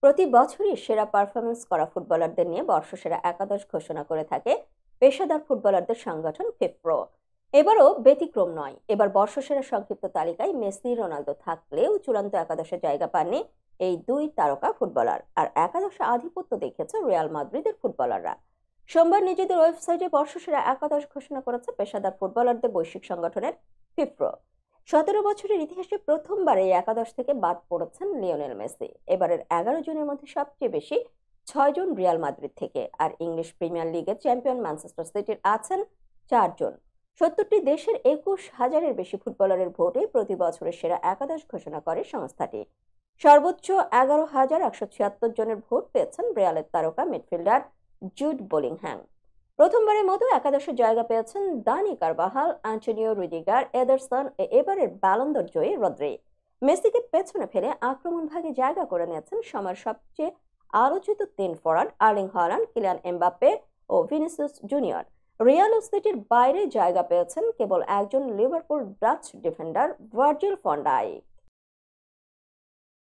প্রতি বছরই সেরা পারফরমেন্স করা ফুটবলারদের নিয়ে বর্ষসেরা একাদশ ঘোষণা করে থাকে পেশাদার ফুটবলারদের সংগঠন ফিফপ্রো। এবারও ব্যতিক্রম নয়। এবার বর্ষসেরা সংক্ষিপ্ত তালিকায় মেসি, রোনালদো থাকলেও চূড়ান্ত একাদশে জায়গা পাননি এই দুই তারকা ফুটবলার। আর একাদশে আধিপত্য দেখেছে রিয়াল মাদ্রিদের ফুটবলাররা। সোমবার নিজেদের ওয়েবসাইটে বর্ষসেরা একাদশ ঘোষণা করেছে পেশাদার ফুটবলারদের বৈশ্বিক সংগঠনের ফিফপ্রো। 17 বছরের ইতিহাসে প্রথমবার এই একাদশ থেকে বাদ পড়েছেন লিওনেল মেসি। এবারের 11 জনের মধ্যে সবচেয়ে বেশি 6 জন রিয়াল মাদ্রিদ থেকে। আর ইংলিশ প্রিমিয়ার লিগের চ্যাম্পিয়ন ম্যানচেস্টার সিটির আছেন 4 জন। 70টি দেশের 21,000-এর বেশি ফুটবলারের ভোটে প্রতি বছরের সেরা একাদশ ঘোষণা করে সংস্থাটি। সর্বোচ্চ 11,176 জনের ভোট পেয়েছেন রিয়ালের তারকা মিডফিল্ডার জুড বেলিংহ্যাম। প্রথমবারের মতো একাদশে জায়গা পেয়েছেন দানি কারবাহাল, অ্যান্টোনিও রুদিগার, এদারসন, এবারের ব্যালন দর জয়ী রদ্রি। মেসিকে পেছনে ফেলে আক্রমণ ভাগে জায়গা করে নিয়েছেন সময়ের সবচেয়ে আলোচিত 3 forward Erling Haaland, Kylian Mbappe ও ভিনিসিয়াস জুনিয়র। রিয়াল ও সিটির বাইরে জায়গা পেয়েছেন কেবল একজন Liverpool Dutch defender Virgil van Dijk.